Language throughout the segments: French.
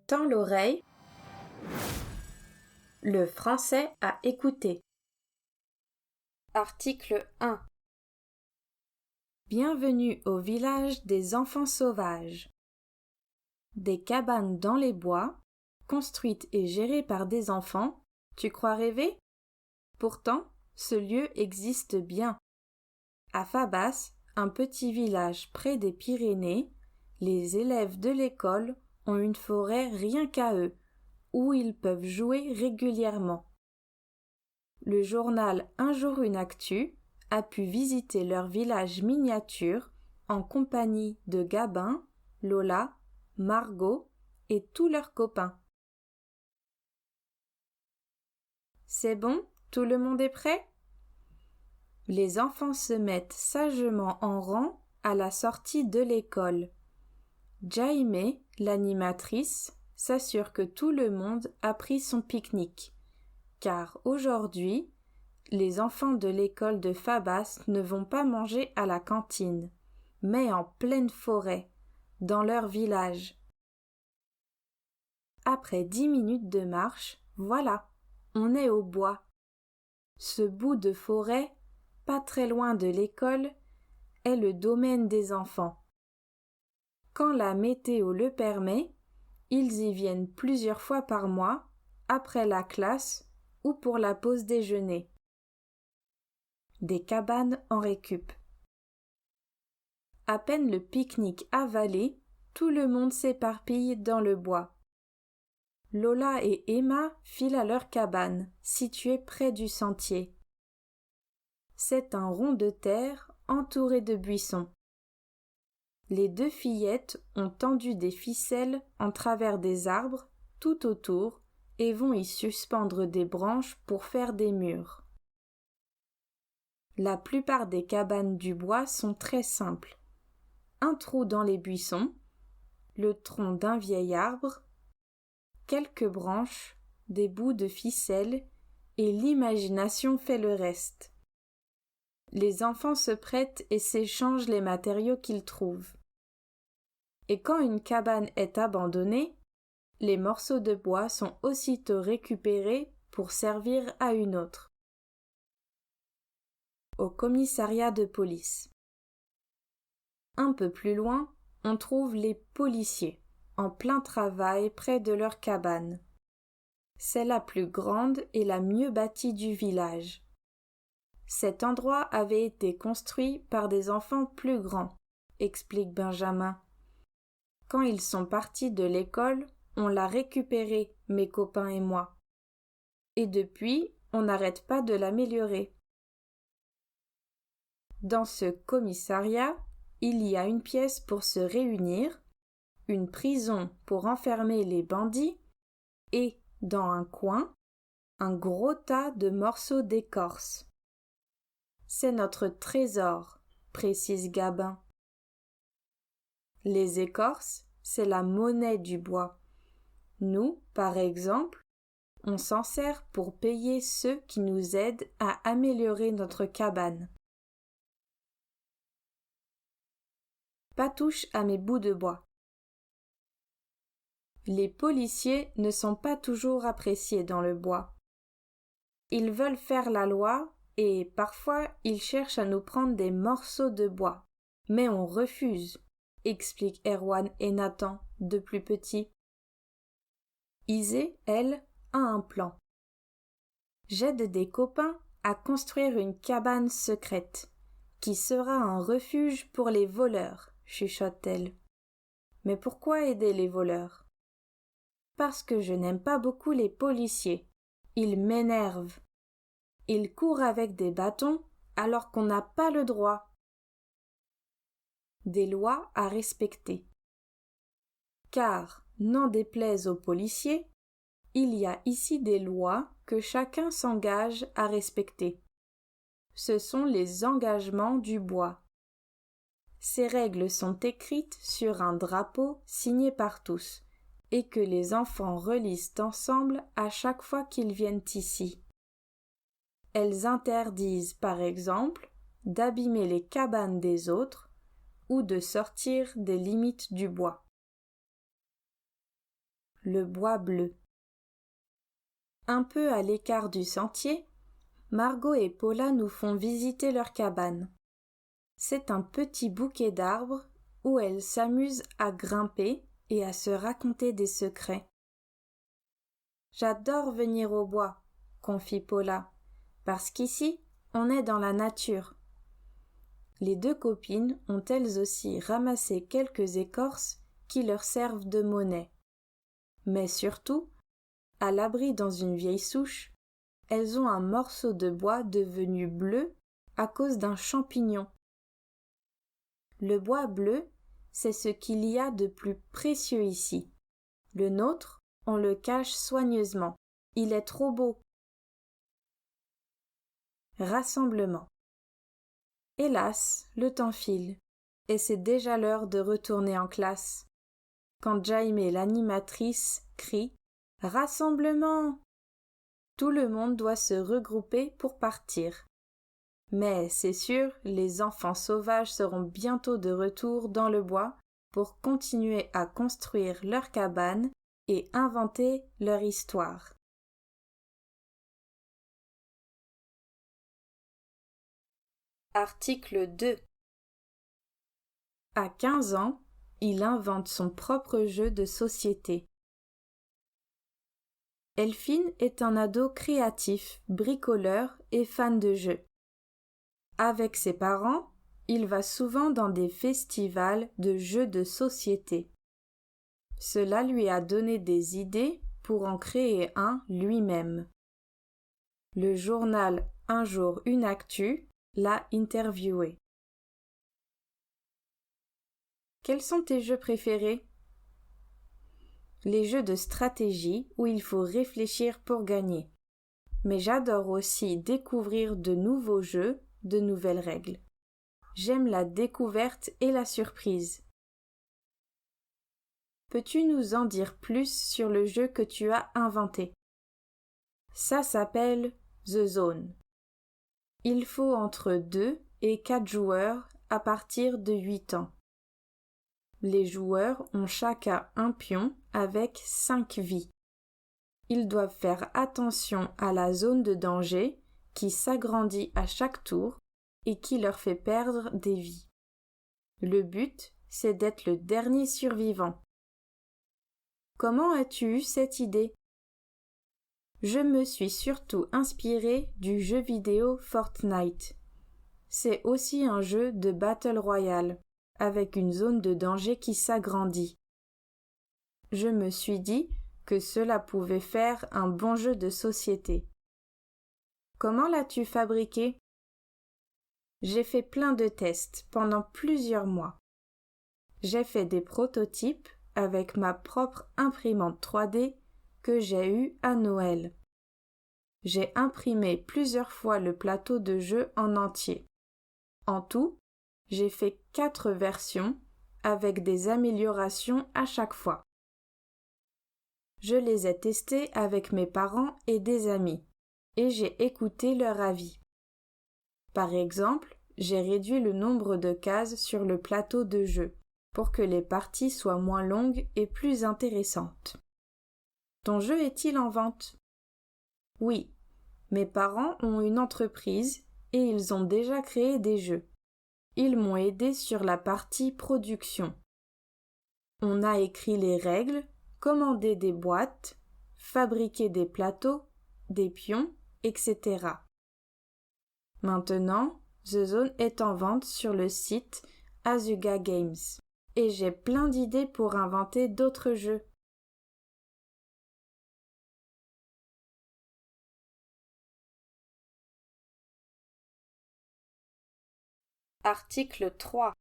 Tends l'oreille. Le français à écouter. Article 1. Bienvenue au village des enfants sauvages. Des cabanes dans les bois, construites et gérées par des enfants, tu crois rêver? Pourtant, ce lieu existe bien. À Fabas, un petit village près des Pyrénées, les élèves de l'école ont une forêt rien qu'à eux, où ils peuvent jouer régulièrement. Le journal Un jour une actu a pu visiter leur village miniature en compagnie de Gabin, Lola, Margot et tous leurs copains. C'est bon? Tout le monde est prêt? Les enfants se mettent sagement en rang à la sortie de l'école. Jaime, l'animatrice, s'assure que tout le monde a pris son pique-nique, car aujourd'hui, les enfants de l'école de Fabas ne vont pas manger à la cantine, mais en pleine forêt, dans leur village. Après 10 minutes de marche, voilà, on est au bois. Ce bout de forêt, pas très loin de l'école, est le domaine des enfants. Quand la météo le permet, ils y viennent plusieurs fois par mois, après la classe ou pour la pause déjeuner. Des cabanes en récup. À peine le pique-nique avalé, tout le monde s'éparpille dans le bois. Lola et Emma filent à leur cabane, située près du sentier. C'est un rond de terre entouré de buissons. Les deux fillettes ont tendu des ficelles en travers des arbres tout autour et vont y suspendre des branches pour faire des murs. La plupart des cabanes du bois sont très simples. Un trou dans les buissons, le tronc d'un vieil arbre, quelques branches, des bouts de ficelle, et l'imagination fait le reste. Les enfants se prêtent et s'échangent les matériaux qu'ils trouvent. Et quand une cabane est abandonnée, les morceaux de bois sont aussitôt récupérés pour servir à une autre. Au commissariat de police. Un peu plus loin, on trouve les policiers, en plein travail près de leur cabane. C'est la plus grande et la mieux bâtie du village. Cet endroit avait été construit par des enfants plus grands, explique Benjamin. Quand ils sont partis de l'école, on l'a récupéré, mes copains et moi. Et depuis, on n'arrête pas de l'améliorer. Dans ce commissariat, il y a une pièce pour se réunir, une prison pour enfermer les bandits et, dans un coin, un gros tas de morceaux d'écorce. C'est notre trésor, précise Gabin. Les écorces, c'est la monnaie du bois. Nous, par exemple, on s'en sert pour payer ceux qui nous aident à améliorer notre cabane. Pas touche à mes bouts de bois. Les policiers ne sont pas toujours appréciés dans le bois. Ils veulent faire la loi et parfois ils cherchent à nous prendre des morceaux de bois. Mais on refuse, expliquent Erwan et Nathan, deux plus petits. Isée, elle, a un plan. J'aide des copains à construire une cabane secrète, qui sera un refuge pour les voleurs, chuchote-t-elle. Mais pourquoi aider les voleurs? Parce que je n'aime pas beaucoup les policiers. Ils m'énervent. Ils courent avec des bâtons alors qu'on n'a pas le droit. Des lois à respecter. Car, n'en déplaise aux policiers, il y a ici des lois que chacun s'engage à respecter. Ce sont les engagements du bois. Ces règles sont écrites sur un drapeau signé par tous et que les enfants relisent ensemble à chaque fois qu'ils viennent ici. Elles interdisent, par exemple, d'abîmer les cabanes des autres ou de sortir des limites du bois. le bois bleu. Un peu à l'écart du sentier, Margot et Paula nous font visiter leur cabane. C'est un petit bouquet d'arbres où elles s'amusent à grimper et à se raconter des secrets. J'adore venir au bois, confie Paula, parce qu'ici, on est dans la nature. Les deux copines ont elles aussi ramassé quelques écorces qui leur servent de monnaie. Mais surtout, à l'abri dans une vieille souche, elles ont un morceau de bois devenu bleu à cause d'un champignon. Le bois bleu, c'est ce qu'il y a de plus précieux ici. Le nôtre, on le cache soigneusement. Il est trop beau. Rassemblement. Hélas, le temps file, et c'est déjà l'heure de retourner en classe. Quand Jaime, l'animatrice, crie « Rassemblement !», tout le monde doit se regrouper pour partir. Mais c'est sûr, les enfants sauvages seront bientôt de retour dans le bois pour continuer à construire leur cabane et inventer leur histoire. Article 2. À 15 ans, il invente son propre jeu de société. Elphine est un ado créatif, bricoleur et fan de jeux. Avec ses parents, il va souvent dans des festivals de jeux de société. Cela lui a donné des idées pour en créer un lui-même. Le journal Un jour une actu l'a interviewé. Quels sont tes jeux préférés? Les jeux de stratégie où il faut réfléchir pour gagner. Mais j'adore aussi découvrir de nouveaux jeux, de nouvelles règles. J'aime la découverte et la surprise. Peux-tu nous en dire plus sur le jeu que tu as inventé? Ça s'appelle The Zone. Il faut entre 2 et 4 joueurs à partir de 8 ans. Les joueurs ont chacun un pion avec 5 vies. Ils doivent faire attention à la zone de danger qui s'agrandit à chaque tour et qui leur fait perdre des vies. Le but, c'est d'être le dernier survivant. Comment as-tu eu cette idée? Je me suis surtout inspirée du jeu vidéo Fortnite. C'est aussi un jeu de Battle Royale, avec une zone de danger qui s'agrandit. Je me suis dit que cela pouvait faire un bon jeu de société. Comment l'as-tu fabriqué? J'ai fait plein de tests pendant plusieurs mois. J'ai fait des prototypes avec ma propre imprimante 3D que j'ai eue à Noël. J'ai imprimé plusieurs fois le plateau de jeu en entier. En tout, j'ai fait 4 versions avec des améliorations à chaque fois. Je les ai testées avec mes parents et des amis, et j'ai écouté leur avis. Par exemple, j'ai réduit le nombre de cases sur le plateau de jeu pour que les parties soient moins longues et plus intéressantes. Ton jeu est-il en vente? Oui, mes parents ont une entreprise et ils ont déjà créé des jeux. Ils m'ont aidé sur la partie production. On a écrit les règles, commandé des boîtes, fabriqué des plateaux, des pions, etc. Maintenant, The Zone est en vente sur le site Azuga Games et j'ai plein d'idées pour inventer d'autres jeux. Article 3.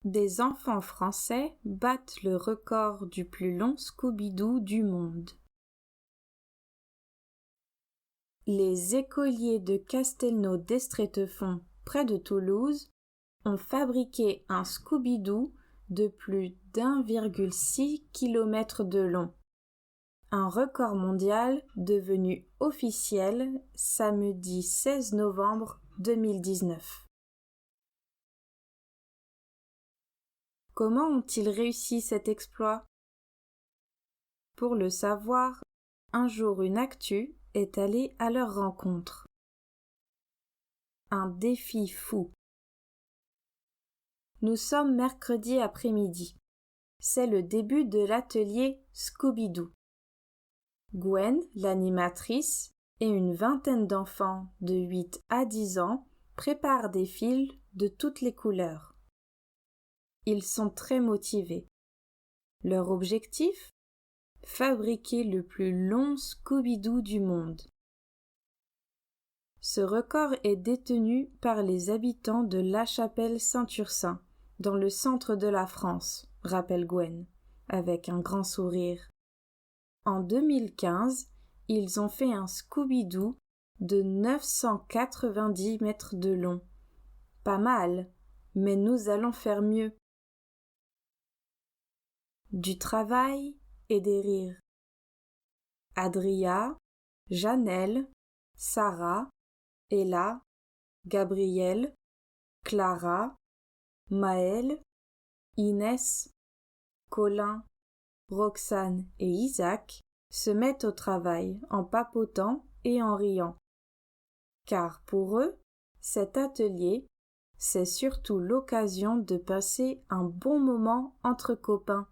Des enfants français battent le record du plus long Scooby-Doo du monde. Les écoliers de Castelnau d'Estrétefond, près de Toulouse, ont fabriqué un Scooby-Doo de plus d'1,6 km de long. Un record mondial devenu officiel samedi 16 novembre 2019. Comment ont-ils réussi cet exploit? Pour le savoir, un jour une actu est allée à leur rencontre. Un défi fou. Nous sommes mercredi après-midi. C'est le début de l'atelier Scooby-Doo. Gwen, l'animatrice, et une vingtaine d'enfants de 8 à 10 ans préparent des fils de toutes les couleurs. Ils sont très motivés. Leur objectif ? Fabriquer le plus long Scooby-Doo du monde. Ce record est détenu par les habitants de La Chapelle-Saint-Ursin, dans le centre de la France, rappelle Gwen, avec un grand sourire. En 2015, ils ont fait un Scooby-Doo de 990 mètres de long. Pas mal, mais nous allons faire mieux. Du travail et des rires. Adria, Janelle, Sarah, Ella, Gabrielle, Clara, Maëlle, Inès, Colin, Roxane et Isaac se mettent au travail en papotant et en riant. Car pour eux, cet atelier, c'est surtout l'occasion de passer un bon moment entre copains.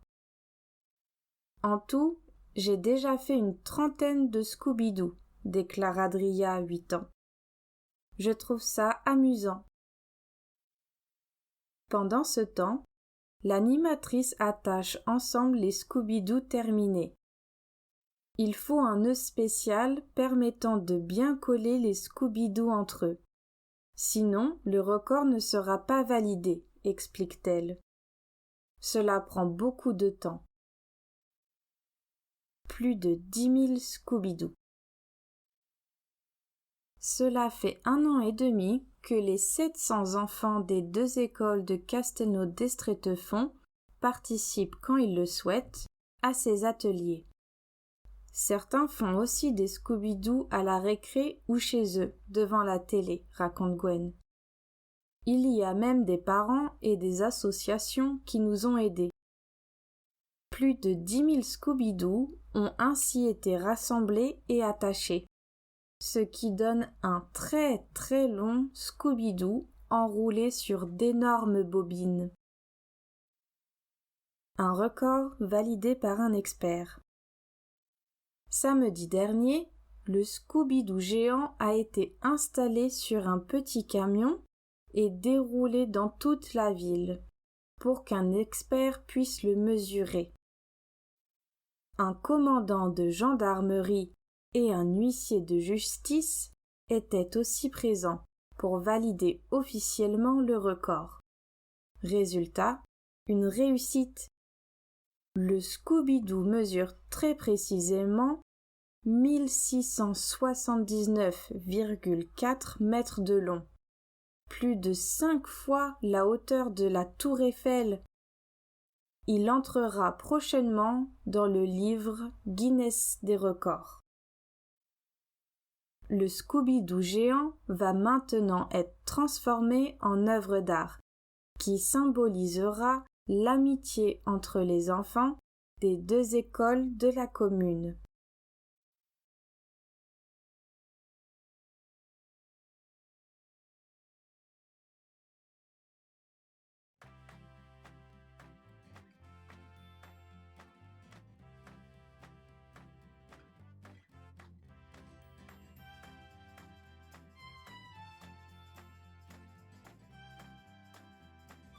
En tout, j'ai déjà fait une trentaine de Scooby-Doo, déclare Adria à 8 ans. Je trouve ça amusant. Pendant ce temps, l'animatrice attache ensemble les Scooby-Doo terminés. Il faut un nœud spécial permettant de bien coller les Scooby-Doo entre eux. Sinon, le record ne sera pas validé, explique-t-elle. Cela prend beaucoup de temps. Plus de 10 000 Scooby-Doo. Cela fait 1 an et demi que les 700 enfants des 2 écoles de Castelnau-d'Estrétefond participent, quand ils le souhaitent, à ces ateliers. Certains font aussi des Scooby-Doo à la récré ou chez eux, devant la télé, raconte Gwen. Il y a même des parents et des associations qui nous ont aidés. Plus de 10 000 Scooby-Doo ont ainsi été rassemblés et attachés, ce qui donne un très très long Scooby-Doo enroulé sur d'énormes bobines. Un record validé par un expert. Samedi dernier, le Scooby-Doo géant a été installé sur un petit camion et déroulé dans toute la ville pour qu'un expert puisse le mesurer. Un commandant de gendarmerie et un huissier de justice étaient aussi présents pour valider officiellement le record. Résultat, une réussite. Le Scooby-Doo mesure très précisément 1679,4 mètres de long, plus de 5 fois la hauteur de la Tour Eiffel. Il entrera prochainement dans le livre Guinness des records. Le Scooby-Doo géant va maintenant être transformé en œuvre d'art, qui symbolisera l'amitié entre les enfants des 2 écoles de la commune.